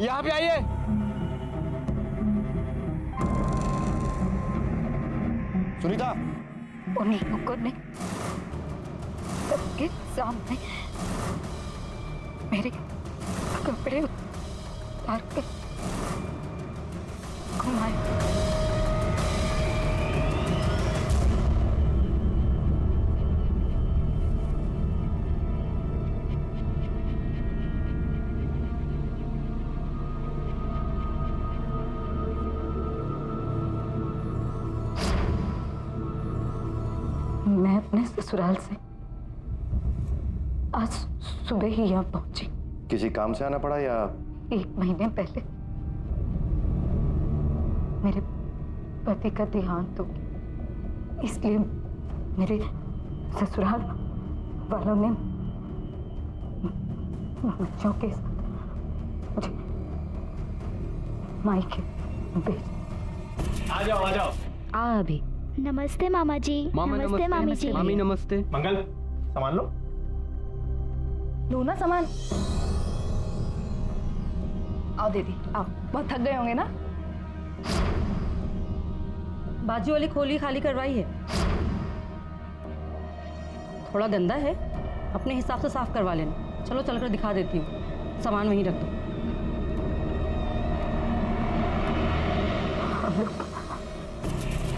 यहाँ पे आइए। सुनीता, उन्हीं लोगों ने सबके सामने मेरे कपड़े उतार कर घुमाए। मैं अपने ससुराल से आज सुबह ही यहाँ पहुंची। किसी काम से आना पड़ा या? 1 महीने पहले मेरे पति का देहांत हो गया, इसलिए मेरे ससुराल वालों ने बच्चों के साथ मुझे मायके भेज। आ जाओ आ जाओ। आ अभी। नमस्ते मामा जी। मामा नमस्ते मामी जी। मामी नमस्ते। मंगल सामान लो। लो ना सामान। आओ दीदी आओ, बहुत थक गए होंगे ना। बाजू वाली खोली खाली करवाई है, थोड़ा गंदा है, अपने हिसाब से साफ करवा लेना। चलो चलकर दिखा देती हूँ, सामान वहीं रख दो। हम लोग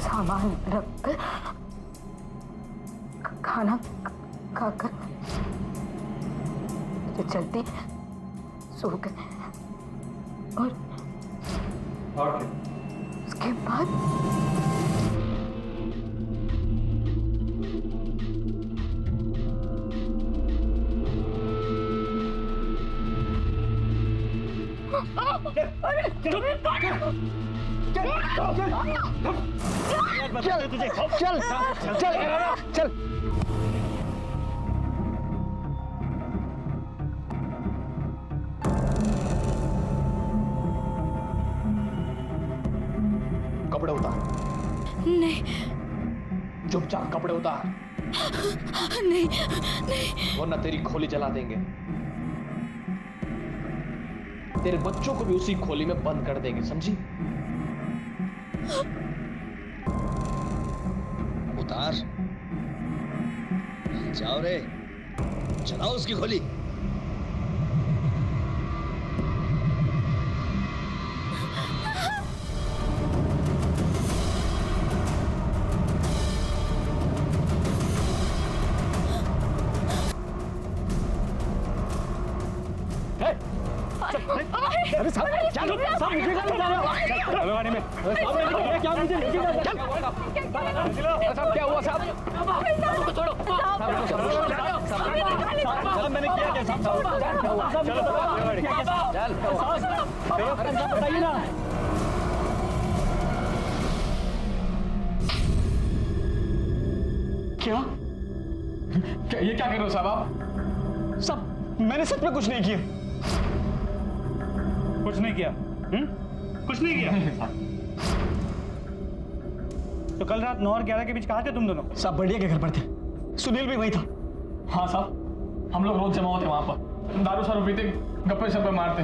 सामान रखकर खाना खाकर जो चलते सो गए और उसके बाद चल चल। कपड़े उतार। नहीं चुपचाप कपड़े उतार, नहीं नहीं। वरना तेरी खोली जला देंगे। तेरे बच्चों को भी उसी खोली में बंद कर देंगे, समझी? उतार, जाओ रे, चलाओ उसकी खोली। अरे साहब चलो, साहब मुझे चलो गाड़ी में। क्या मुझे लेके जा? चल साहब, क्या हुआ साहब? छोड़ो साहब, मैंने किया क्या साहब? चलो चल बताइए ना। क्या ये क्या कर रहे हो साहब आप? साहब मैंने सच में कुछ नहीं किया। कुछ नहीं किया? कुछ नहीं किया? तो कल रात 9 और 11 के बीच कहाँ थे तुम दोनों? साहब बढ़िया के घर पर थे, सुनील भी वही था। हाँ साहब, हम लोग रोज जमा होते वहां पर, दारू शारू पीते, गप्पे शप्पे मारते,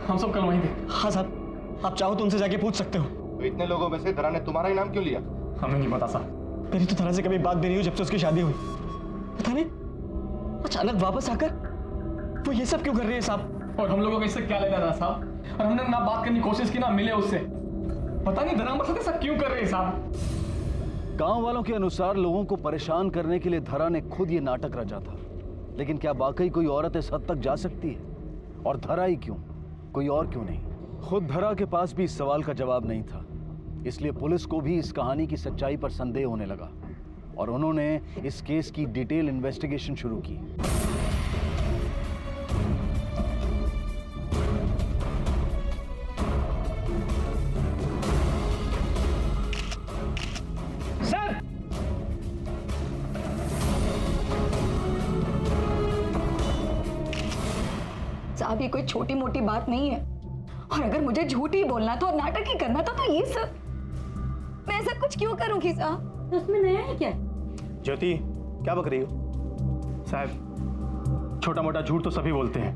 हम सब कल वहीं थे। हाँ साहब, आप चाहो तो उनसे जाके पूछ सकते हो। तो इतने लोगों में से दरा ने तुम्हारा ही नाम क्यों लिया? हमें नहीं पता साहब। मेरी तो तरह से कभी बात भी नहीं हुई जब से उसकी शादी हुई। पता नहीं अचानक वापस आकर वो ये सब क्यों कर रही है साहब? और हम लोगों को इससे क्या लेना था साहब? और हमने ना बात करने की कोशिश की, ना मिले उससे। पता नहीं धरा मतलब ऐसा क्यों कर रहे हैं साहब? गांव वालों के अनुसार लोगों को परेशान करने के लिए धरा ने खुद ये नाटक रचा था। लेकिन क्या वाकई कोई औरत इस हद तक जा सकती है? और धरा ही क्यों, कोई और क्यों नहीं? खुद धरा के पास भी इस सवाल का जवाब नहीं था, इसलिए पुलिस को भी इस कहानी की सच्चाई पर संदेह होने लगा और उन्होंने इस केस की डिटेल इन्वेस्टिगेशन शुरू की। साहब ये कोई छोटी मोटी बात नहीं है, और अगर मुझे झूठ ही बोलना था और नाटक ही करना था तो ये सब मैं ऐसा कुछ क्यों करूंगी साहब? उसमें नया है क्या? ज्योति क्या बक रही हो? साहब छोटा मोटा झूठ तो सभी बोलते हैं,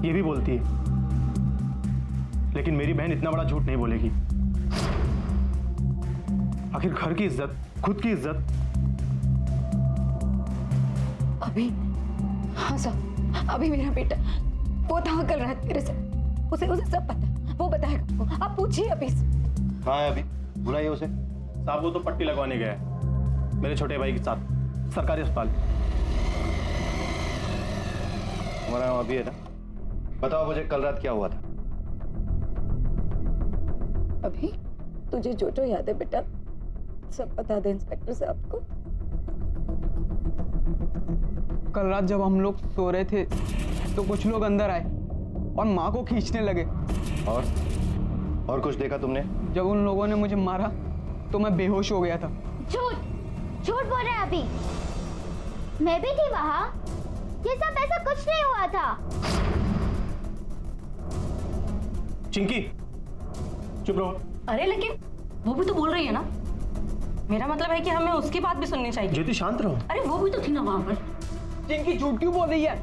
ये भी बोलती है, लेकिन मेरी बहन इतना बड़ा झूठ नहीं बोलेगी। आखिर घर की इज्जत, खुद की इज्जत। अभी हाँ साहब, अभी मेरा बेटा वो था कल रात मेरे से, उसे सब पता, वो बताएगा आपको। आप पूछिए अभी से। कहाँ है अभी? बुलाइए उसे। साहब वो तो पट्टी लगवाने गया है मेरे छोटे भाई के साथ सरकारी अस्पताल। हमारा नाम अभी है ना? बताओ मुझे कल रात क्या हुआ था? अभी तुझे जो जो याद है बेटा सब बता दे इंस्पेक्टर साहब को। कल रात जब हम लोग सो रहे थे तो कुछ लोग अंदर आए और माँ को खींचने लगे। और कुछ देखा तुमने? जब उन लोगों ने मुझे मारा तो मैं बेहोश हो गया था। झूठ झूठ बोल रहे हैं अभी। मैं भी थी वहाँ। ये सब ऐसा कुछ नहीं हुआ था। चिंकी चुप रहो। अरे लेकिन वो भी तो बोल रही है ना। मेरा मतलब है कि हमें उसकी बात भी सुननी चाहिए। ज्योति शांत रहो। अरे वो भी तो थी ना वहां पर। जिनकी झूठ क्यों बोल रही है?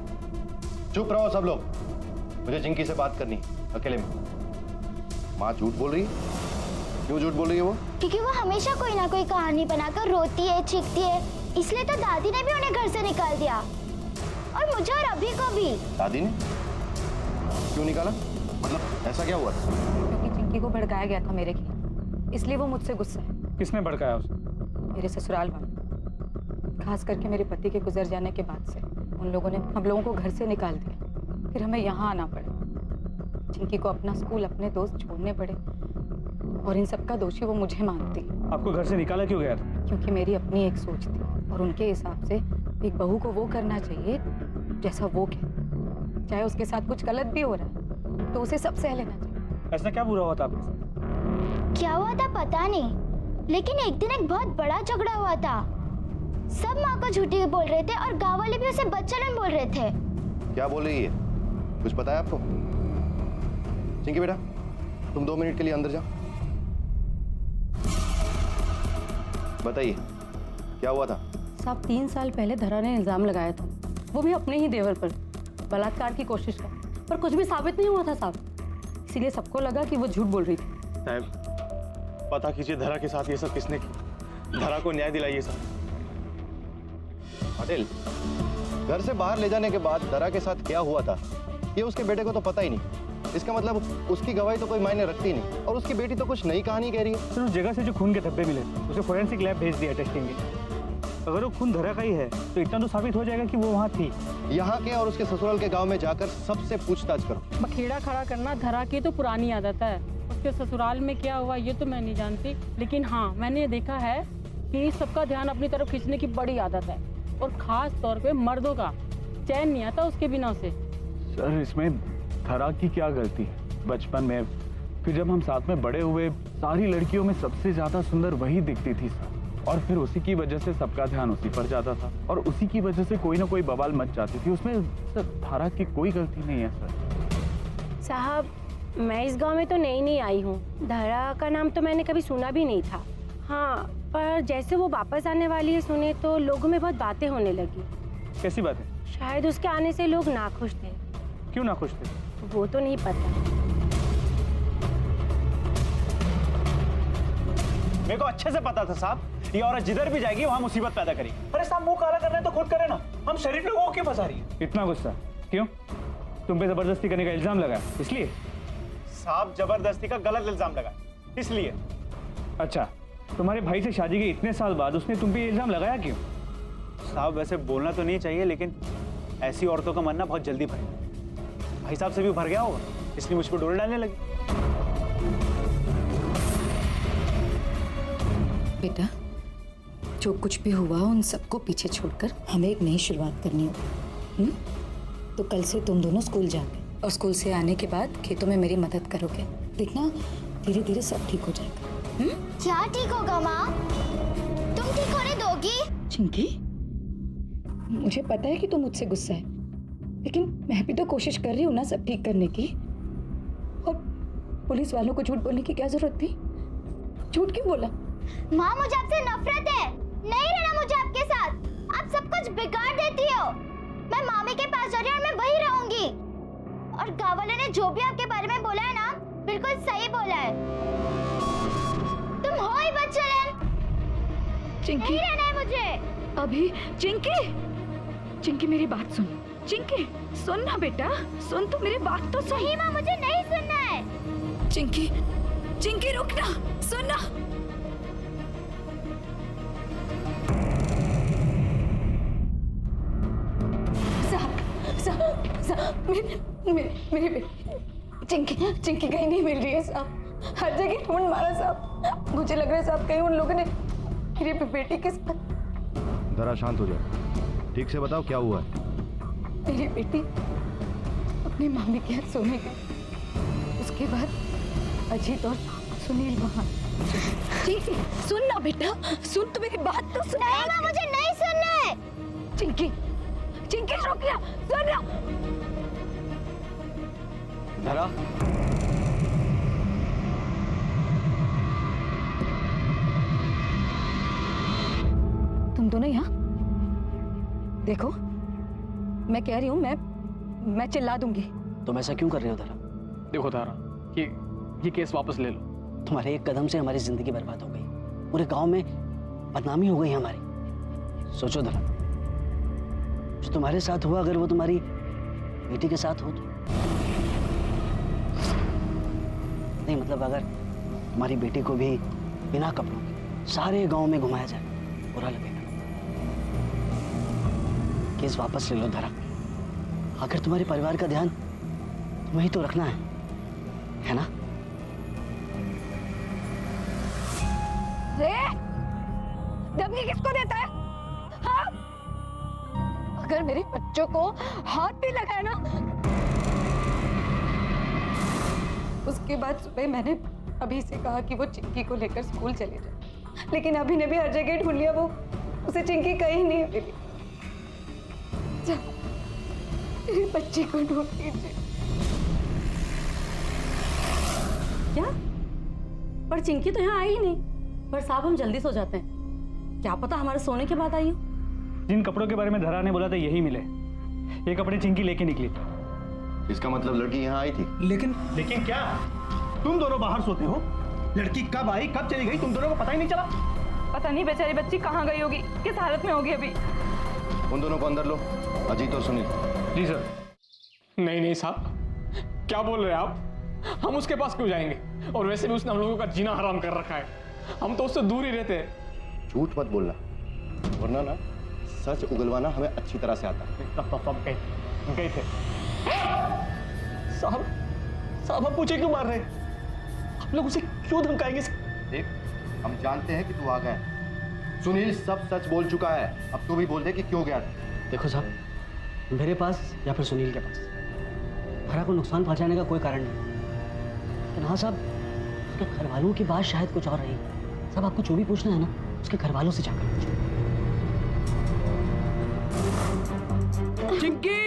चुप रहो सब लोग, मुझे चिंकी से बात करनी अकेले में। माँ झूठ बोल रही है? क्यों झूठ बोल रही है वो? क्योंकि वो हमेशा कोई ना कोई कहानी बनाकर रोती है, चीखती है। इसलिए तो दादी ने भी उन्हें घर से निकाल दिया, और मुझे और अभी को भी। दादी ने क्यों निकाला? मतलब ऐसा क्या हुआ? क्योंकि चिंकी को भड़काया गया था मेरे खिलाफ, इसलिए वो मुझसे गुस्सा है। किसने भड़काया उसे? मेरे ससुराल वाले, खास करके मेरे पति के गुजर जाने के बाद से उन लोगों ने हम लोगों को घर से निकाल दिया। फिर हमें यहाँ आना पड़ा। चिंकी को अपना स्कूल, अपने दोस्त छोड़ने पड़े, और इन सब का दोषी वो मुझे मानती। आपको घर से निकाला क्यों गया था? क्योंकि मेरी अपनी एक सोच थी, और उनके हिसाब से एक बहू को वो करना चाहिए जैसा वो कहती। चाहे उसके साथ कुछ गलत भी हो रहा है तो उसे सब सह लेना चाहिए। ऐसा क्या बुरा हुआ था आपके साथ? क्या हुआ था पता नहीं, लेकिन एक दिन एक बहुत बड़ा झगड़ा हुआ था। सब माँ को झूठी बोल रहे थे और गाँव वाले भी उसे बच्चन बोल रहे थे। क्या बोल रही है? कुछ पता है आपको? चिंकी बेटा, तुम 2 मिनट के लिए अंदर जाओ। बताइए क्या हुआ था? साहब 3 साल पहले धरा ने इल्जाम लगाया था, वो भी अपने ही देवर पर, बलात्कार की कोशिश का, पर कुछ भी साबित नहीं हुआ था साहब। इसीलिए सबको लगा कि वो झूठ बोल रही थी। साहब पता कीजिए धरा के साथ ये सब किसने की। धरा को न्याय दिलाइए सब। पटेल, घर से बाहर ले जाने के बाद धरा के साथ क्या हुआ था ये उसके बेटे को तो पता ही नहीं। इसका मतलब उसकी गवाही तो कोई मायने रखती नहीं, और उसकी बेटी तो कुछ नई कहानी कह रही है। सर उस जगह से जो खून के धब्बे मिले उसे फोरेंसिक लैब भेज दिया टेस्टिंग के। अगर वो खून धरा का ही है तो इतना तो साबित हो जाएगा कि वो वहाँ थी। यहाँ के और उसके ससुराल के गांव में जाकर सबसे पूछताछ करो। बखेड़ा खड़ा करना धरा की तो पुरानी आदत है। उसके ससुराल में क्या हुआ ये तो मैं नहीं जानती, लेकिन हाँ मैंने देखा है कि सबका ध्यान अपनी तरफ खींचने की बड़ी आदत है, और खास तौर पे मर्दों का। चैन नहीं आता उसके बिना उसे। सर इसमें धरा की क्या गलती है? बचपन में फिर जब हम साथ में बड़े हुए, सारी लड़कियों में सबसे ज्यादा सुंदर वही दिखती थी सर, और फिर उसी की वजह से सबका ध्यान उसी पर जाता था, और उसी की वजह से कोई ना कोई बवाल मच जाती थी। उसमें सर धरा की कोई गलती नहीं है सर। साहब मैं इस गांव में तो नई आई हूँ, धरा का नाम तो मैंने कभी सुना भी नहीं था। हाँ पर जैसे वो वापस आने वाली है सुने तो लोगों में बहुत बातें होने लगी। कैसी बात है? शायद उसके आने से लोग नाखुश थे। क्यों नाखुश थे? वो तो नहीं पता। मेरे को अच्छे से पता था साहब, ये औरत जिधर भी जाएगी वहाँ मुसीबत पैदा करेगी। अरे साहब मुंह काला कर रहे हैं तो खुद करे ना, हम शरीफ लोगों को क्यों फंसा रही है? इतना गुस्सा क्यों? तुम पे जबरदस्ती करने का इल्जाम लगा इसलिए? साहब जबरदस्ती का गलत इल्जाम लगा इसलिए। अच्छा तुम्हारे भाई से शादी के इतने साल बाद उसने तुम पे ये इल्जाम लगाया क्यों? साहब वैसे बोलना तो नहीं चाहिए, लेकिन ऐसी औरतों का मन ना बहुत जल्दी भरे। भाई साहब से भी भर गया होगा, इसलिए मुझ पर डोल डालने लगी। बेटा जो कुछ भी हुआ उन सबको पीछे छोड़कर हमें एक नई शुरुआत करनी होगी। तो कल से तुम दोनों स्कूल जाओगे, और स्कूल से आने के बाद खेतों में मेरी मदद करोगे। देखना धीरे धीरे सब ठीक हो जाएगा। क्या ठीक होगा माँ? तुम ठीक होने दोगी? चिंकी, मुझे पता है कि तुम मुझसे गुस्सा है, लेकिन मैं भी तो कोशिश कर रही हूँ ना सब ठीक करने की। और पुलिस वालों को झूठ बोलने की क्या जरूरत थी? झूठ क्यों बोला? माँ मुझे आपसे नफरत है, नहीं रहना मुझे आपके साथ। आप सब कुछ बिगाड़ देती हो। मैं मामी के पास जा रही हूँ और मैं वही रहूंगी। और और गाँव वालों ने जो भी आपके बारे में बोला है ना, बिल्कुल सही बोला है। तुम हो ही बदचलन। चिंकी, नहीं रहना है मुझे। अभी चिंकी, चिंकी मेरी बात सुन। चिंकी सुन ना बेटा, सुन तो मेरी बात तो सुन। नहीं माँ, मुझे नहीं सुनना है। चिंकी, चिंकी रुक ना, सुन ना। मेरी बेटी चिंकी, चिंकी कहीं नहीं मिल रही है साहब। हर जगह ढूंढ मारा साहब। मुझे लग रहा है साहब कहीं उन लोगों ने मेरी बेटी के साथ। जरा शांत हो जाओ, ठीक से बताओ क्या हुआ है। मेरी बेटी अपनी मम्मी के यहाँ सोने गई, उसके बाद अजीत और सुनील वहाँ। चिंकी सुन ना बेटा, सुन तो मेरी बात तो सुन। नहीं माँ, मुझे नहीं सुनना है। चिंकी, चिंकी रुक जा, सुन ना। धरा, तुम दोनों यहाँ देखो, मैं कह रही हूँ मैं चिल्ला दूंगी। तुम ऐसा क्यों कर रहे हो धरा? देखो तारा, ये केस वापस ले लो। तुम्हारे एक कदम से हमारी जिंदगी बर्बाद हो गई, पूरे गांव में बदनामी हो गई हमारी। सोचो धरा, जो तुम्हारे साथ हुआ अगर वो तुम्हारी बेटी के साथ हो तो। नहीं मतलब अगर तुम्हारी बेटी को भी बिना कपड़ों के सारे गांव में घुमाया जाए, बुरा लगेगा। केस वापस ले लो धरा। आखिर तुम्हारे परिवार का ध्यान तुम्हें ही तो रखना है ना? धमकी किसको देता है? हाँ? अगर मेरे बच्चों को हाथ भी लगाया ना, उसके बाद सुबह मैंने अभी से कहा कि वो चिंकी को लेकर स्कूल चले जाए, लेकिन अभी ने भी हर जगह ढूंढ लिया, वो उसे चिंकी कहीं नहीं मिली। मेरे बच्चे को ढूंढ लीजिए। क्या? पर चिंकी तो यहाँ आई ही नहीं। पर साहब हम जल्दी सो जाते हैं, क्या पता हमारे सोने के बाद आई हो। जिन कपड़ों के बारे में धरा ने बोला था यही मिले। ये कपड़े चिंकी लेके निकली। इसका मतलब लड़की यहाँ आई थी। लेकिन क्या? तुम दोनों बाहर सोते हो, लड़की कब आई कब चली गई तुम दोनों को पता ही नहीं चला। पता नहीं बेचारी बच्ची कहाँ गई होगी, किस हालत में होगी अभी। उन दोनों को अंदर लो, अजीत और सुनील। जी सर। नहीं साहब, क्या बोल रहे हैं आप? हम उसके पास क्यों जाएंगे? और वैसे भी उसने हम लोगों का जीना हराम कर रखा है, हम तो उससे दूर ही रहते हैं। झूठ मत बोलना, वरना ना सच उगलवाना हमें अच्छी तरह से आता है। गए थे। साहब हम पूछे क्यों मार रहे हैं? आप लोग उसे क्यों धमकाएंगे? देख, हम जानते हैं कि तू आ गया। सुनील सब सच बोल चुका है, अब तू भी बोल दे कि क्यों गया था। देखो साहब, मेरे पास या फिर सुनील के पास धरा को नुकसान पहुंचाने का कोई कारण नहीं, लेकिन हाँ साहब, उसके घर वालों की बात शायद कुछ और रही। साहब आपको जो भी पूछना है ना, उसके घर वालों से जाकर पूछो। चिंकी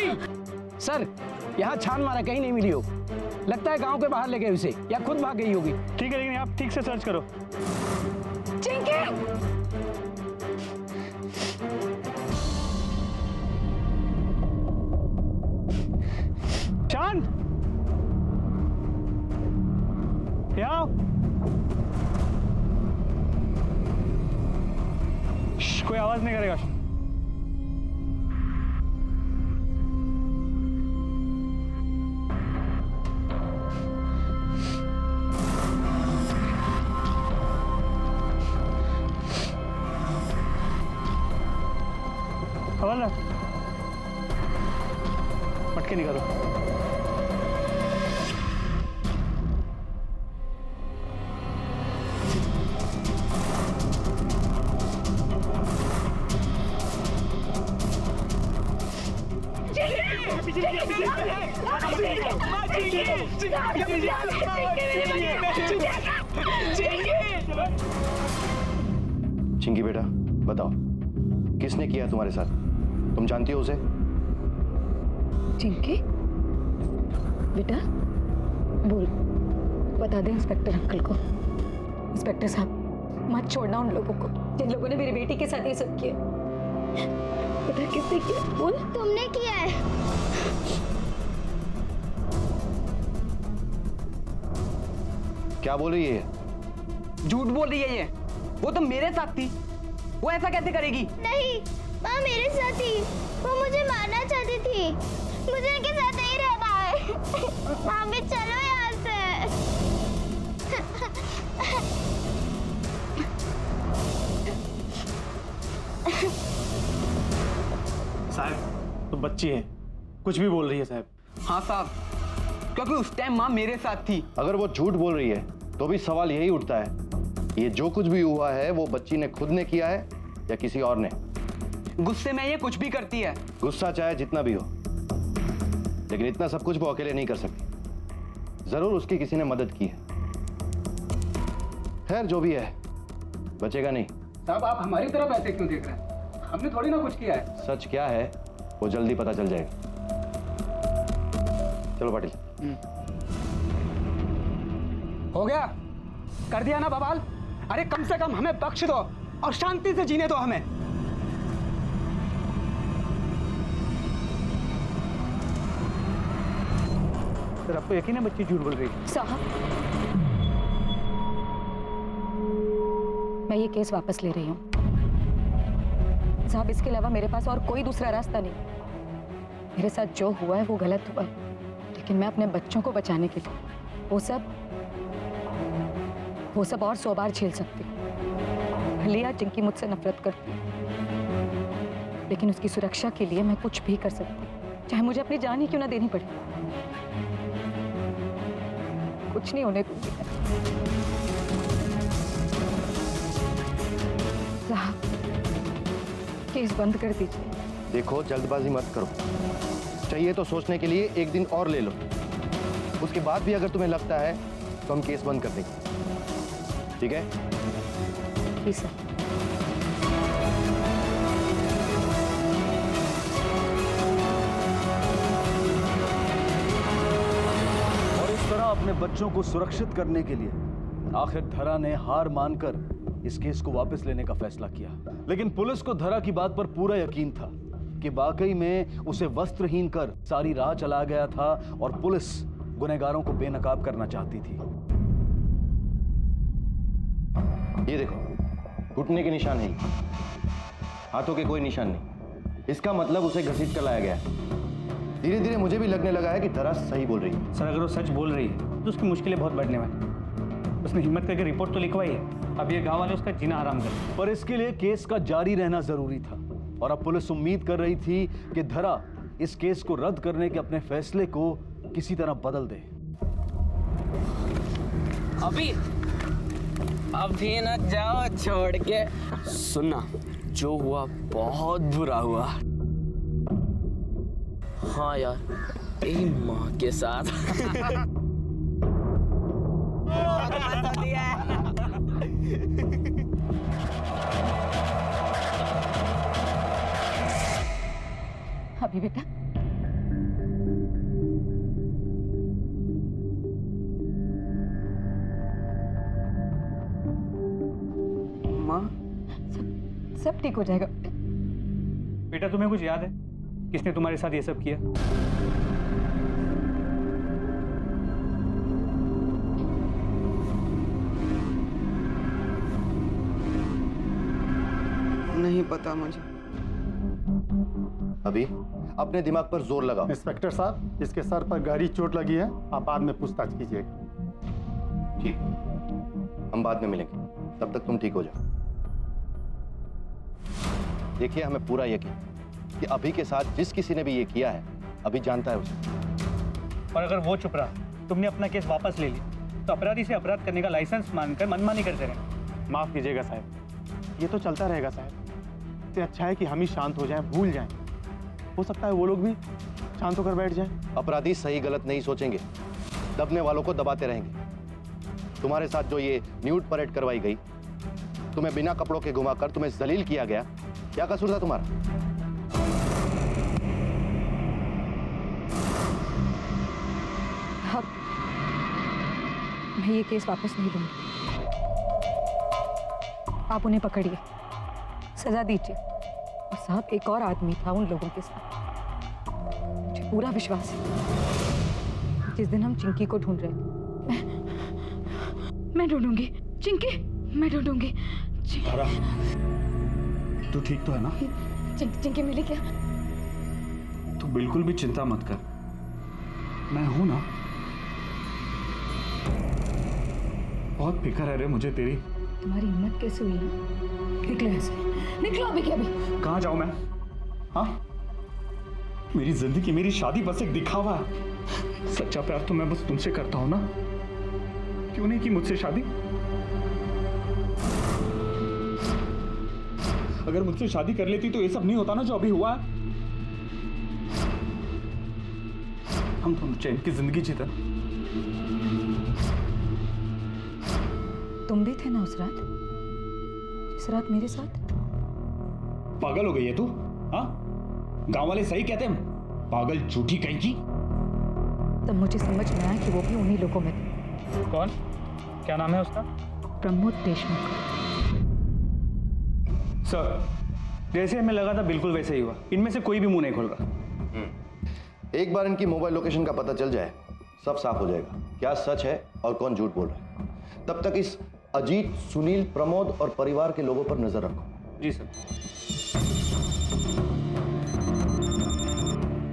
सर, यहाँ छान मारा कहीं नहीं मिली हो। लगता है गांव के बाहर ले गए उसे, या खुद भाग गई होगी। ठीक है, लेकिन आप ठीक से सर्च करो। चिंकी! चांद, यहाँ आओ। कोई आवाज नहीं करेगा। हवाला पटके निकालो। चिंकी बेटा बताओ, किसने किया तुम्हारे साथ? तुम जानती हो उसे? चिंकी बेटा बोल, बता दे इंस्पेक्टर अंकल को। इंस्पेक्टर साहब मत छोड़ना उन लोगों को जिन लोगों ने मेरी बेटी के साथ ये सब किया। बेटा किसने किया? बोल। तुमने किया है। क्या बोल रही है? झूठ बोल रही है ये। वो तो मेरे साथ थी, वो ऐसा कैसे करेगी? नहीं, माँ मेरे साथ थी। वो मुझे मारना चाहती थी। मुझे इनके साथ नहीं रहना है। मामी चलो यहाँ से। साहब तो बच्ची है, कुछ भी बोल रही है साहब। हाँ साहब, क्योंकि उस टाइम माँ मेरे साथ थी। अगर वो झूठ बोल रही है तो भी सवाल यही उठता है, ये जो कुछ भी हुआ है वो बच्ची ने खुद ने किया है या किसी और ने? गुस्से में ये कुछ भी करती है। गुस्सा चाहे जितना भी हो, लेकिन इतना सब कुछ वो अकेले नहीं कर सकती। जरूर उसकी किसी ने मदद की है। खैर जो भी है, बचेगा नहीं। साहब आप हमारी तरफ ऐसे क्यों देख रहे हैं? हमने थोड़ी ना कुछ किया है। सच क्या है वो जल्दी पता चल जाएगा। चलो पाटिल। हो गया, कर दिया ना बवाल। अरे कम से कम हमें बख्श दो और शांति से जीने दो हमें। सर आपको यकीन है बच्ची झूठ बोल रही है? साहब, मैं ये केस वापस ले रही हूँ। साहब इसके अलावा मेरे पास और कोई दूसरा रास्ता नहीं। मेरे साथ जो हुआ है वो गलत हुआ है, लेकिन मैं अपने बच्चों को बचाने के लिए वो सब और 100 बार झेल सकती हूँ। भले आज चिंकी मुझसे नफरत करती है, लेकिन उसकी सुरक्षा के लिए मैं कुछ भी कर सकती हूँ, चाहे मुझे अपनी जान ही क्यों ना देनी पड़े। कुछ नहीं होने दूंगी। साहब केस बंद कर दीजिए। देखो जल्दबाजी मत करो, चाहिए तो सोचने के लिए एक दिन और ले लो। उसके बाद भी अगर तुम्हें लगता है तो हम केस बंद कर देंगे, ठीक है? जी सर। और इस तरह अपने बच्चों को सुरक्षित करने के लिए आखिर धरा ने हार मानकर इस केस को वापस लेने का फैसला किया। लेकिन पुलिस को धरा की बात पर पूरा यकीन था कि वाकई में उसे वस्त्रहीन कर सारी राह चला गया था और पुलिस गुनहगारों को बेनकाब करना चाहती थी। ये देखो, घुटने के निशान है, हाथों के कोई निशान नहीं। इसका मतलब उसे घसीट कर लाया गया है। धीरे धीरे मुझे भी लगने लगा है कि धरा सही बोल रही है। सर अगर वो सच बोल रही है तो उसकी मुश्किलें बहुत बढ़ने वाली। उसने हिम्मत करके रिपोर्ट तो लिखवाई है, अब ये गांव वाले उसका जीना हराम कर। पर इसके लिए केस का जारी रहना जरूरी था और अब पुलिस उम्मीद कर रही थी कि धरा इस केस को रद्द करने के अपने फैसले को किसी तरह बदल दे। अभी न जाओ छोड़ के। सुनना, जो हुआ बहुत बुरा हुआ। हाँ यार, यही माँ के साथ। अभी बेटा माँ, सब ठीक हो जाएगा। बेटा तुम्हें कुछ याद है किसने तुम्हारे साथ ये सब किया? नहीं पता मुझे। अभी अपने दिमाग पर जोर लगाओ। इंस्पेक्टर साहब, इसके सर पर गहरी चोट लगी है, आप बाद में पूछताछ कीजिएगा। ठीक, हम बाद में मिलेंगे, तब तक तुम ठीक हो जाओ। देखिए, हमें पूरा यकीन कि अभी के साथ जिस किसी ने भी ये किया है, अभी जानता है उसे। और अगर वो चुप रहा, तुमने अपना केस वापस ले लिया, तो अपराधी से अपराध करने का लाइसेंस मानकर मनमानी करते रहे। माफ कीजिएगा साहब, ये तो चलता रहेगा साहब। इससे अच्छा है कि हम ही शांत हो जाएं, भूल जाएं। हो सकता है वो लोग भी शांत होकर बैठ जाएं। अपराधी सही गलत नहीं सोचेंगे, दबने वालों को दबाते रहेंगे। तुम्हारे साथ जो ये न्यूड परेड करवाई गई, तुम्हें बिना कपड़ों के घुमाकर तुम्हें जलील किया गया, क्या कसूर था तुम्हारा? अब मैं ये केस वापस नहीं दूंगी। आप उन्हें पकड़िए, सजा दीजिए। और साहब, एक और आदमी था उन लोगों के साथ, मुझे पूरा विश्वास है। जिस दिन हम चिंकी को ढूंढ रहे थे, मैं ढूंढूंगी चिंकी, मैं ढूंढूंगी। धरा, तू ठीक तो है ना? चिंकी मिली क्या? तू बिल्कुल भी चिंता मत कर, मैं हूं ना। बहुत फिक्र है रे मुझे तेरी। तुम्हारी हिम्मत कैसे हुई? निकलो ऐसे, निकलो अभी के अभी। कहाँ जाऊं मैं? हाँ, मेरी जिंदगी, मेरी शादी बस एक दिखावा है। सच्चा प्यार तो मैं बस तुमसे करता हूं ना। क्यों नहीं की मुझसे शादी? अगर मुझसे शादी कर लेती तो ये सब नहीं होता ना जो अभी हुआ है। हम दोनों चैन की जिंदगी जीते। तुम भी थे ना उस रात, जिस रात मेरे साथ? पागल हो गई है तू? हाँ, गांव वाले सही कहते हैं, पागल झूठी कहीं की। तब मुझे समझ में आया कि वो भी उन्हीं लोगों में थे। कौन? क्या नाम है उसका? प्रमोद देशमुख। सर, जैसे हमें लगा था बिल्कुल वैसे ही हुआ। इनमें से कोई भी मुंह नहीं खोल रहा। एक बार इनकी मोबाइल लोकेशन का पता चल जाए, सब साफ हो जाएगा, क्या सच है और कौन झूठ बोल रहा है। तब तक इस अजीत, सुनील, प्रमोद और परिवार के लोगों पर नजर रखो। जी सर।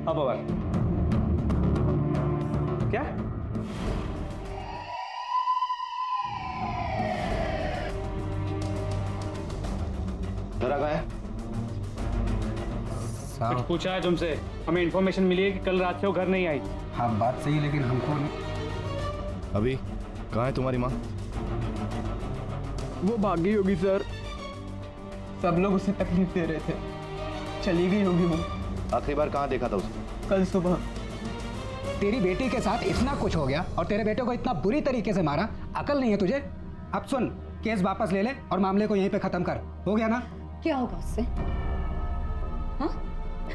अब आवाज क्या? धरा कहाँ है? कुछ पूछा है तुमसे? हमें इंफॉर्मेशन मिली है कि कल रात से वो घर नहीं आई। हाँ बात सही है, लेकिन हमको अभी कहाँ है तुम्हारी माँ? वो भाग गई होगी सर, सब लोग उसे तकलीफ दे रहे थे, चली गई होगी वो। आखिरी बार कहाँ देखा था उसे? कल सुबह। तेरी बेटी के साथ इतना कुछ हो गया और तेरे बेटे को इतना बुरी तरीके से मारा, अकल नहीं है तुझे? अब सुन, केस वापस ले ले और मामले को यहीं पे खत्म कर। हो गया ना? क्या होगा उससे? हाँ,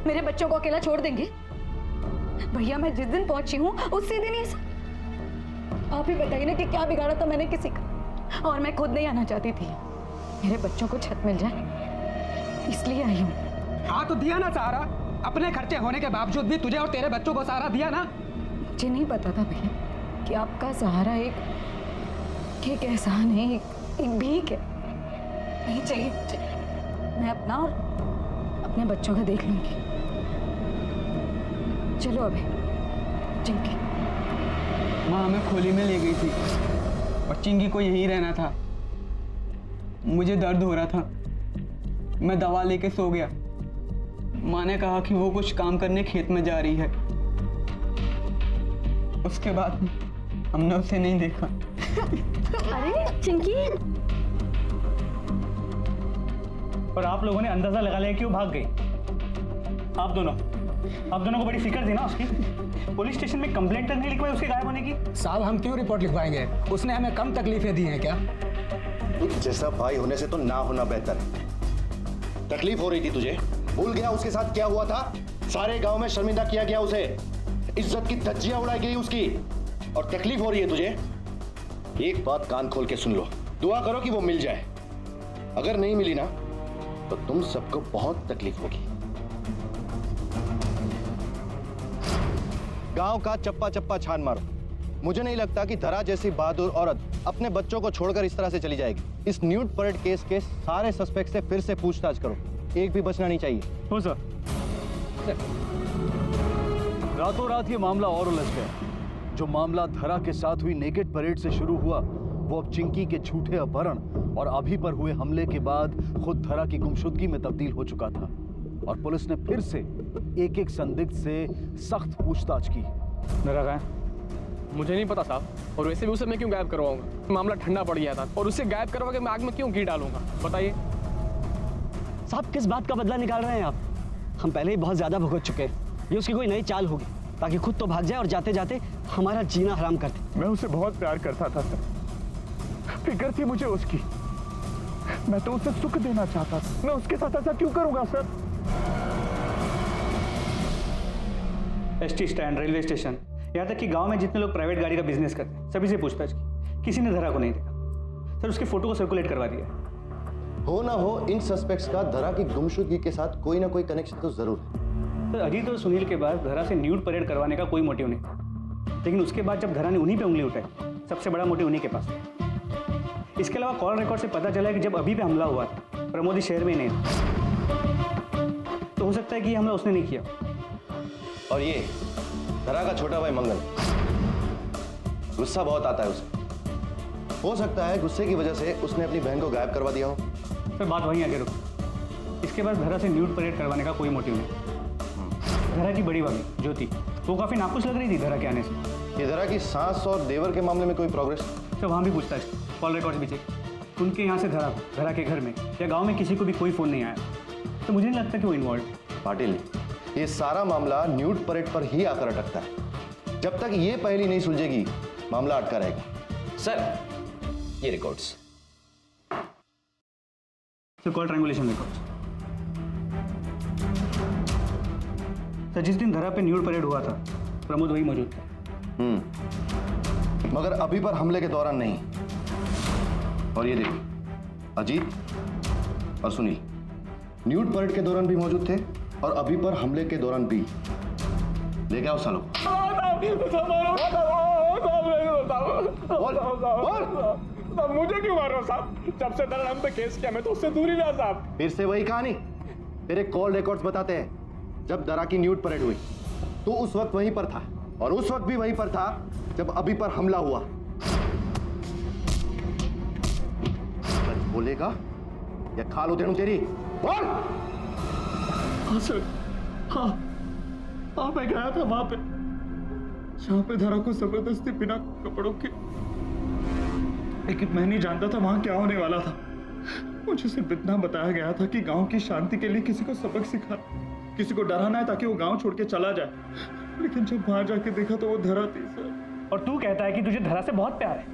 मेरे बच्चों को अकेला छोड़ देंगे? भैया मैं जिस दिन पहुंची हूँ उसी दिन ये सब। आप ही बताइए ना कि क्या बिगाड़ा था मैंने किसी का। और मैं खुद नहीं आना चाहती थी, मेरे बच्चों को छत मिल जाए इसलिए आई हूँ। हाँ तो दिया ना सहारा, अपने खर्चे होने के बावजूद भी तुझे और तेरे बच्चों को सहारा दिया ना। मुझे नहीं पता था भैया कि आपका सहारा एक एहसान है, एक भीख है। नहीं चाहिए मुझे, मैं अपना और अपने बच्चों का देख लूंगी। चलो अभी चिंकी। माँ हमें खोली में ले गई थी और चिंकी को यहीं रहना था। मुझे दर्द हो रहा था, मैं दवा लेके सो गया। माँ ने कहा कि वो कुछ काम करने खेत में जा रही है। उसके बाद हमने उसे नहीं देखा। अरे चिंकी, और आप लोगों ने अंदाजा लगा लिया कि वो भाग गई। आप दोनों को बड़ी फिक्र थी ना उसकी। पुलिस स्टेशन में कंप्लेंट तक नहीं लिखवाई उसके गायब होने की। साहब हम क्यों रिपोर्ट लिखवाएंगे? उसने हमें कम तकलीफें दी हैं क्या? जैसा भाई होने से तो ना होना बेहतर। तकलीफ हो रही थी तुझे, भूल गया उसके साथ क्या हुआ था? सारे गांव में शर्मिंदा किया गया उसे, इज्जत की धज्जियां उड़ाई गई उसकी, और तकलीफ हो रही है तुझे? एक बात कान खोल के सुन लो, दुआ करो कि वो मिल जाए। अगर नहीं मिली ना तो तुम सबको बहुत तकलीफ होगी। गांव का चप्पा चप्पा छान मारो। मुझे नहीं लगता कि धरा जैसी बहादुर औरत अपने बच्चों को छोड़कर इस तरह से चली जाएगी। इस न्यूड परेड केस के सारे सस्पेक्ट से फिर से पूछताछ करो, एक भी बचना नहीं चाहिए। हो सर। रातों रात ये मामला और उलझ गया। जो मामला धरा के साथ हुई नेकेड परेड से शुरू हुआ, वो अब चिंकी के झूठे अपहरण और अभी पर हुए हमले के बाद खुद धरा की गुमशुदगी में तब्दील हो चुका था। और पुलिस ने फिर से एक एक संदिग्ध से सख्त पूछताछ की। धरा कहाँ है? मुझे नहीं पता साहब, और वैसे भी उसे मैं क्यों गायब करवाऊंगा? मामला ठंडा पड़ गया था और उसे गायब करवा के मैं आग में क्यों घी डालूंगा? बताइए साहब, किस बात का बदला निकाल रहे हैं आप? हम पहले ही बहुत ज्यादा भुगत चुके हैं। ये उसकी कोई नई चाल होगी ताकि खुद तो भाग जाए और जाते जाते हमारा जीना हराम कर दे। मैं उसे बहुत प्यार करता था सर, फिक्र थी मुझे उसकी। मैं तो उसे सुख देना चाहता था, मैं उसके साथ ऐसा क्यों करूंगा sir? ST stand, railway station, यहाँ तक कि गांव में जितने लोग प्राइवेट गाड़ी का बिजनेस करते हैं सभी से पूछताछ की, किसी ने धरा को नहीं देखा। सर उसके फोटो को सर्कुलेट करवा दिया। हो ना हो, इन सस्पेक्ट्स का धरा की गुमशुदगी के साथ कोई ना कोई कनेक्शन तो जरूर है। सर अजीत और सुनील के बाद धरा से न्यूड परेड करवाने का कोई मोटिव नहीं था, लेकिन उसके बाद जब धरा ने उन्हीं पे उंगली उठाई, सबसे बड़ा मोटिव उन्हीं के पास था। इसके अलावा कॉल रिकॉर्ड से पता चला है कि जब अभी पे हमला हुआ था प्रमोद इस शहर में ही नहीं था। तो हो सकता है कि ये हमला उसने नहीं किया। और ये धरा का छोटा भाई मंगल, गुस्सा बहुत आता है उसे। हो सकता है गुस्से की वजह से उसने अपनी बहन को गायब करवा दिया हो। फिर बात वहीं आगे रुकी। इसके बाद धरा से न्यूड परेड करवाने का कोई मोटिव नहीं। धरा की बड़ी भाभी ज्योति वो काफी नाखुश लग रही थी धरा के आने से। ये धरा की सास और देवर के मामले में कोई प्रोग्रेस? तो वहाँ भी पूछता है, कॉल रिकॉर्ड्स भी चेक। उनके यहाँ से धरा के घर में या गांव में किसी को भी कोई फोन नहीं आया, तो मुझे नहीं लगता कि वो इन्वॉल्व। पाटिल, ये सारा मामला न्यूड परेड पर ही आकर अटकता है। जब तक ये पहली नहीं सुलझेगी मामला अटका रहेगा। सर ये रिकॉर्ड्स, तो कॉल ट्रायंगुलेशन रिकॉर्ड्स। तो जिस दिन धरा पे न्यूड परेड हुआ था प्रमोद वही मौजूद था। मगर अभी पर हमले के दौरान नहीं। और ये देखो, अजीत और सुनील न्यूड परेड के दौरान भी मौजूद थे और अभी पर हमले के दौरान भी। लेके आओ सालों। मुझे क्यों मार रहा साहब? जब से दर हम पे केस किया मैं तो उससे दूर ही रहा साहब। फिर से वही कहानी। तेरे कॉल रिकॉर्ड्स बताते हैं जब दरा की न्यूड परेड हुई तो उस वक्त वहीं पर था, और उस वक्त भी वहीं पर था जब अभी पर हमला हुआ। सच बोलेगा या खाल उधेड़ू तेरी? बोल। हाँ सर, हाँ मैं गया था वहां पे जहां पे धरा को जबरदस्ती बिना कपड़ों के, लेकिन मैं नहीं जानता था वहां क्या होने वाला था। मुझे सिर्फ इतना बताया गया था कि गांव की शांति के लिए किसी को सबक सिखाना, किसी को डराना है ताकि वो गांव छोड़ के चला जाए। लेकिन जब वहां जाके देखा तो वो धरा थी सर। और तू कहता है कि तुझे धरा से बहुत प्यार है।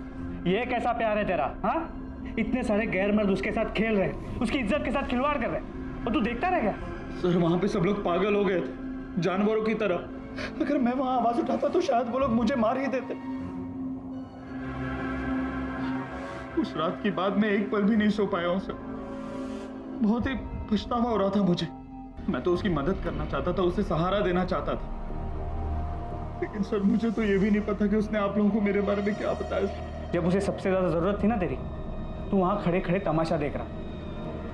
ये कैसा प्यार है तेरा? हाँ, इतने सारे गैर मर्द उसके साथ खेल रहे, उसकी इज्जत के साथ खिलवाड़ कर रहे, और तू देखता रह गया? सर वहां पे सब लोग पागल हो गए थे, जानवरों की तरह। अगर मैं वहां आवाज उठाता तो शायद वो लोग मुझे मार ही देते। उस रात की बाद मैं एक पल भी नहीं सो पाया हूं सर। बहुत ही पछतावा हो रहा था मुझे। मैं तो उसकी मदद करना चाहता था, उसे सहारा देना चाहता था, लेकिन सर मुझे तो ये भी नहीं पता कि उसने आप लोगों को मेरे बारे में क्या बताया। जब उसे सबसे ज्यादा जरूरत थी ना तेरी, तू वहां खड़े खड़े तमाशा देख रहा।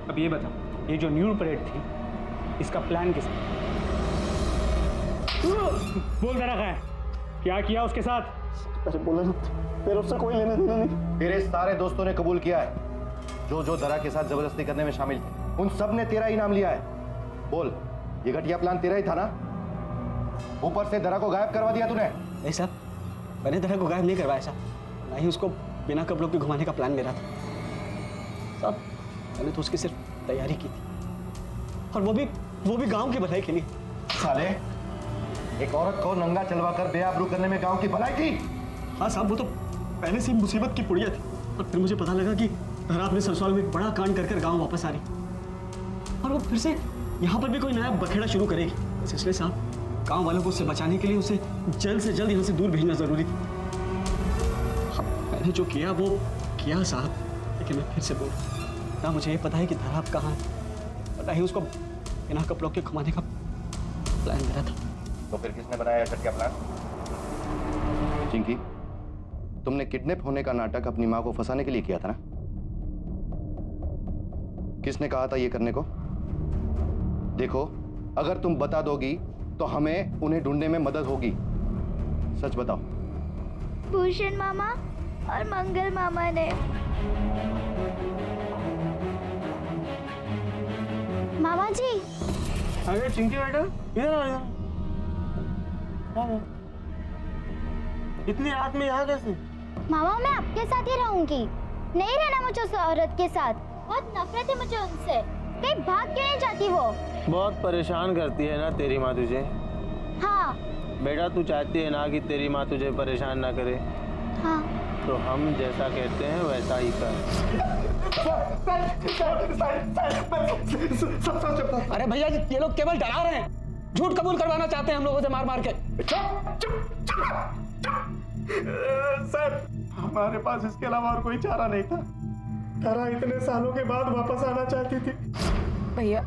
अब ये बता, ये जो न्यूड परेड थी इसका प्लान किसका? बोल रहा है क्या किया उसके साथ? अरे बोला ना, तेरे उससे कोई लेना देना नहीं। तेरे सारे दोस्तों ने कबूल किया है, जो धरा के साथ जबरदस्ती करने में शामिल थे उन सब ने तेरा ही नाम लिया है। बोल, ये घटिया प्लान तेरा ही था ना? ऊपर से धरा को गायब करवा दिया तूने। नहीं साहब, मैंने धरा को गायब नहीं करवाया साहब, ना ही उसको बिना कपड़ों के घुमाने का प्लान मेरा था साहब। मैंने तो उसकी सिर्फ तैयारी की थी, और वो भी गांव की भलाई के लिए। साले, एक औरत को नंगा चलवाकर बेआबरू करने में गांव की भलाई थी? हाँ साहब, वो तो पहले से ही मुसीबत की पुड़िया थी, और फिर मुझे पता लगा कि धरा अपने ससुराल में एक बड़ा कांड कर गांव वापस आ रही, और वो फिर से यहाँ पर भी कोई नया बखेड़ा शुरू करेगी। बस इसलिए साहब, गांव वालों को उससे बचाने के लिए उसे जल्द से जल्द यहाँ से दूर भेजना जरूरी था। मैंने जो किया वो किया साहब, लेकिन मैं फिर से बोल, ना मुझे ये पता है कि धरा अब कहाँ है, और ना ही उसको बिना कपड़ों के घुमाने का प्लान मेरा था। तो फिर किसने बनाया ऐसा क्या प्लान? चिंकी, तुमने किडनैप होने का नाटक अपनी माँ को फंसाने के लिए किया था ना? किसने कहा था ये करने को? देखो, अगर तुम बता दोगी तो हमें उन्हें ढूंढने में मदद होगी। सच बताओ। भूषण मामा और मंगल मामा ने। मामा जी। अरे चिंकी बेटा, इधर आ जा। इतनी रात में यहाँ कैसे? मामा, मैं आपके साथ ही रहूंगी, नहीं रहना मुझे उस औरत के साथ। बहुत नफरत है मुझे उनसे। कहीं भाग क्यों नहीं जाती वो? बहुत परेशान करती है ना तेरी माँ तुझे? हाँ। बेटा, तू चाहती है ना कि तेरी माँ तुझे परेशान ना करे? हाँ। तो हम जैसा कहते हैं वैसा ही कर। अरे भैया जी, ये लोग केवल डरा रहे हैं, झूठ कबूल करवाना चाहते हैं हम लोगों से मार मार के। सर, हमारे पास इसके अलावा और कोई चारा नहीं था। धरा इतने सालों के बाद वापस आना चाहती थी। भैया,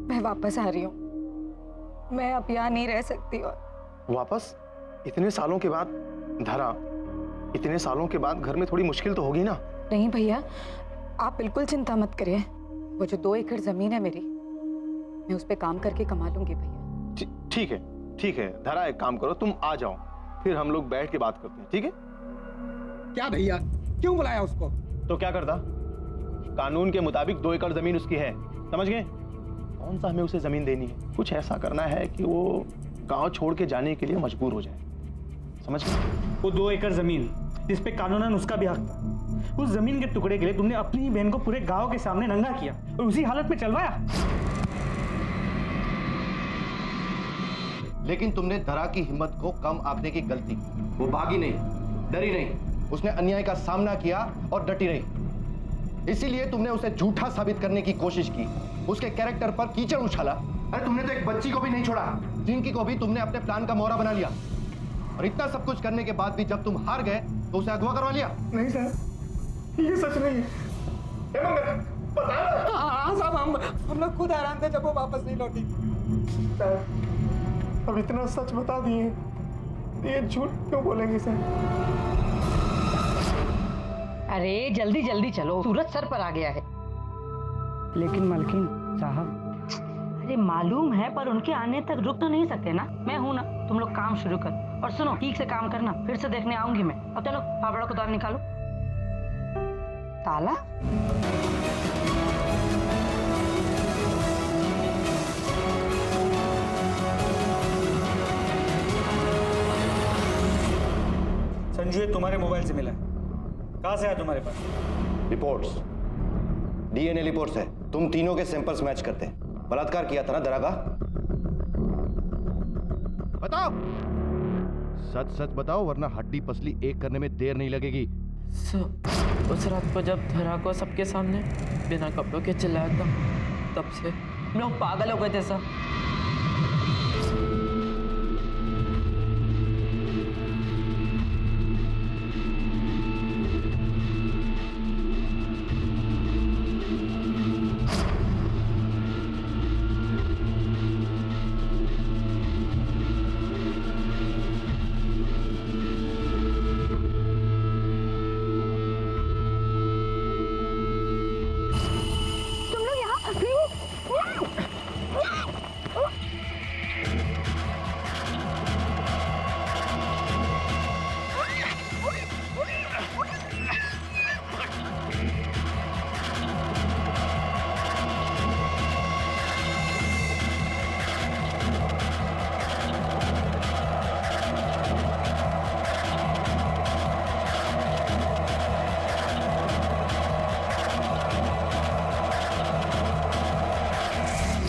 मैं वापस आ रही हूँ, मैं अब यहाँ नहीं रह सकती। और वापस? इतने सालों के बाद? धरा, इतने सालों के बाद घर में थोड़ी मुश्किल तो होगी ना? नहीं भैया, आप बिल्कुल चिंता मत करिए। वो जो 2 एकड़ जमीन है मेरी, मैं उस पे काम करके कमा लूंगी भैया। ठीक है धरा, एक काम करो, तुम आ जाओ, फिर हम लोग बैठ के बात करते हैं, ठीक है? क्या भैया, क्यों बुलाया उसको? तो क्या करता? कानून के मुताबिक 2 एकड़ जमीन उसकी है, समझ गए? कौन सा हमें उसे जमीन देनी है? कुछ ऐसा करना है कि वो गांव छोड़ के जाने के लिए मजबूर हो जाए, समझ गए? वो 2 एकड़ जमीन जिस पे कानूनन उसका भी हक था, उस जमीन के टुकड़े के लिए तुमने अपनी ही बहन को पूरे गांव के सामने नंगा किया और उसी हालत में चलवाया। लेकिन तुमने धरा की हिम्मत को कम आंकने की गलती की। वो भागी नहीं, डरी नहीं, उसने अन्याय का सामना किया और डटी रही। इसीलिए तुमने उसे झूठा साबित करने की कोशिश की, उसके कैरेक्टर पर कीचड़ उछाला। अरे तुमने तो एक बच्ची को भी नहीं छोड़ा, जिनकी को भी तुमने अपने प्लान का मोहरा बना लिया। और इतना सब कुछ करने के बाद भी जब तुम हार गए तो उसे अगवा करवा लिया। नहीं सर, ये सच नहीं है। हाँ साहब, हम लोग खुद हैरान थे जब वो वापस नहीं लौटी। अब इतना सच बता दिए, ये झूठ क्यों बोलेंगे सर? अरे जल्दी जल्दी चलो, सूरज सर पर आ गया है। लेकिन मालकिन साहब, अरे मालूम है, पर उनके आने तक रुक तो नहीं सकते ना। मैं हूं ना, तुम लोग काम शुरू कर। और सुनो, ठीक से काम करना, फिर से देखने आऊंगी मैं। अब चलो फावड़ा को तार निकालो। ताला? संजू ये तुम्हारे मोबाइल से मिला है, कहाँ से आया तुम्हारे पास? रिपोर्ट्स, डीएनए रिपोर्ट्स है। तुम तीनों के सैंपल्स मैच करते हैं। बलात्कार किया था ना धरा का? बताओ, सच सच बताओ, वरना हड्डी पसली एक करने में देर नहीं लगेगी। उस रात को जब धरा को सबके सामने बिना कपड़ों के चिल्लाया था, तब से हम लोग पागल हो गए थे सर।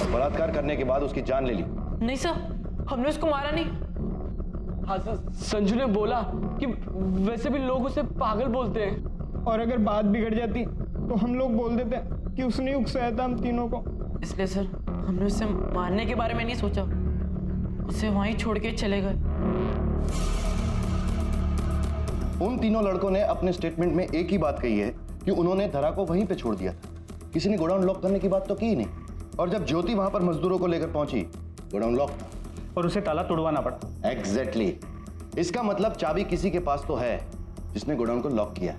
बलात्कार करने के बाद उसकी जान ले ली। नहीं सर, हमने उसको मारा नहीं। हाँ सर, संजू ने बोला कि वैसे भी लोग उसे पागल बोलते हैं, और अगर बात बिगड़ जाती तो हम लोग बोल देते कि उसने उकसाया था हम तीनों को। इसलिए सर हमने उसे मारने के बारे में नहीं सोचा, उसे वहीं छोड़ के चले गए। उन तीनों लड़कों ने अपने स्टेटमेंट में एक ही बात कही है कि उन्होंने धरा को वहीं पे छोड़ दिया था। किसी ने गोडाउन लॉक करने की बात तो की ही नहीं। और जब ज्योति वहां पर मजदूरों को लेकर पहुंची, गोडाउन लॉक था और उसे ताला तोड़वाना पड़ा। एग्जैक्टली। इसका मतलब चाबी किसी के पास तो है जिसने गोडाउन को लॉक किया।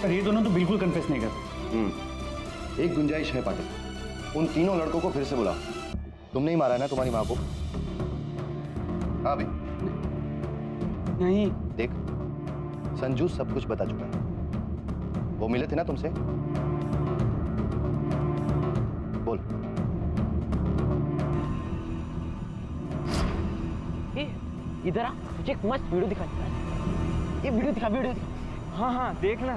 पर ये दोनों तो बिल्कुल कन्फेस नहीं करते। एक गुंजाइश है पाटिल, उन तीनों लड़कों को फिर से बुलाओ। तुमने ही मारा है ना तुम्हारी मां को? हाँ भाई। नहीं। देख, संजू सब कुछ बता चुका है। वो मिले थे ना तुमसे? बोल। इधर आ, मुझे एक मस्त वीडियो दिखा। ये वीडियो दिखा, वीडियो दिखा। हाँ हाँ, देखना।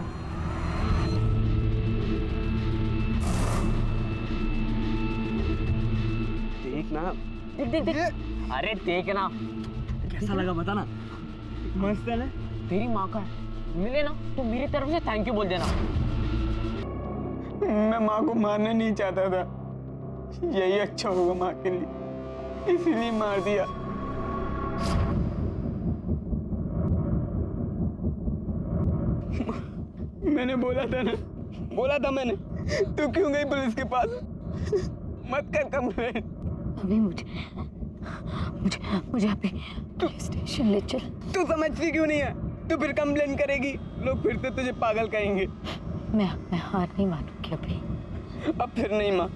देखना, देख देख देख। अरे देखना, कैसा लगा बताना? मस्त है ना? तेरी माँ का मिले ना तो मेरी तरफ से थैंक यू बोल देना। मैं माँ को मारना नहीं चाहता था, यही अच्छा होगा माँ के लिए, इसीलिए मार दिया। मैंने बोला था ना, बोला था मैंने। तू क्यों गई पुलिस के पास? मत कर कंप्लेंट। अभी मुझे मुझे मुझे अभी स्टेशन ले चल। तू समझती क्यों नहीं है? तू फिर कंप्लेन करेगी, लोग फिर से तुझे पागल कहेंगे। मैं हार नहीं मानूंगी अभी। अब फिर नहीं माँ,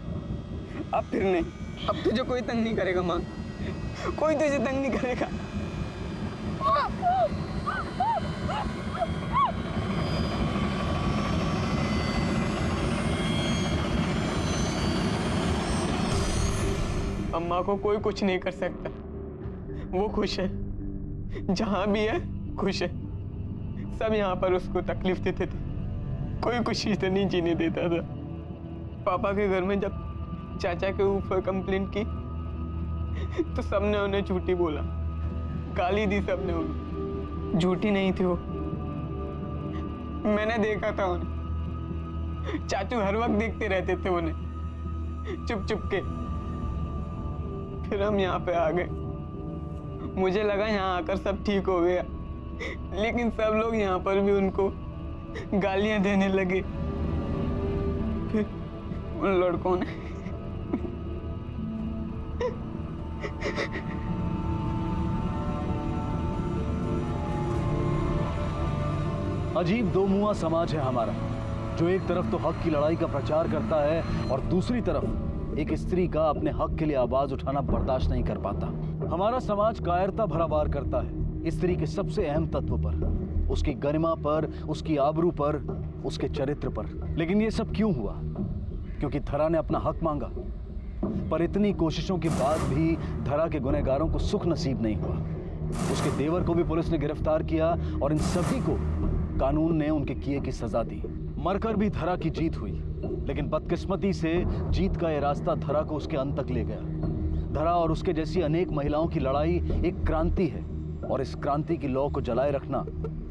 अब फिर नहीं। अब तुझे कोई तंग नहीं करेगा माँ, कोई तुझे तंग नहीं करेगा। अम्मा को कोई कुछ नहीं कर सकता, वो खुश है, जहां भी है खुश है। सब यहाँ पर उसको तकलीफ देते थे, कोई खुशी से नहीं जीने देता था। पापा के घर में जब चाचा के ऊपर कंप्लेंट की तो सबने उन्हें झूठी बोला, गाली दी सबने उन्हें। झूठी नहीं थी वो, मैंने देखा था उन्हें। चाचू हर वक्त देखते रहते थे उन्हें चुप चुप के। फिर हम यहाँ पे आ गए, मुझे लगा यहाँ आकर सब ठीक हो गया, लेकिन सब लोग यहाँ पर भी उनको गालियां देने लगे। फिर उन लड़कों ने अजीब दो मुआ समाज है हमारा, जो एक तरफ तो हक की लड़ाई का प्रचार करता है और दूसरी तरफ एक स्त्री का अपने हक के लिए आवाज उठाना बर्दाश्त नहीं कर पाता। हमारा समाज कायरता भरा वार करता है स्त्री के सबसे अहम तत्व पर, उसकी गरिमा पर, उसकी आबरू पर, उसके चरित्र पर। लेकिन ये सब क्यों हुआ? क्योंकि धरा ने अपना हक मांगा। पर इतनी कोशिशों के बाद भी धरा के गुनहगारों को सुख नसीब नहीं हुआ। उसके देवर को भी पुलिस ने गिरफ्तार किया और इन सभी को कानून ने उनके किए की सजा दी। मरकर भी धरा की जीत हुई, लेकिन बदकिस्मती से जीत का यह रास्ता धरा को उसके अंत तक ले गया। धरा और उसके जैसी अनेक महिलाओं की लड़ाई एक क्रांति है और इस क्रांति की लौ को जलाए रखना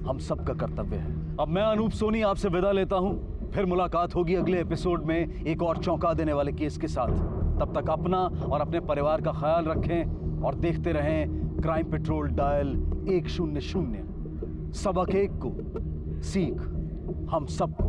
हम सबका कर्तव्य है। अब मैं अनूप सोनी आपसे विदा लेता हूं, फिर मुलाकात होगी अगले एपिसोड में एक और चौंका देने वाले केस के साथ। तब तक अपना और अपने परिवार का ख्याल रखें और देखते रहें क्राइम पेट्रोल डायल 100। सबक एक को, सीख हम सबको।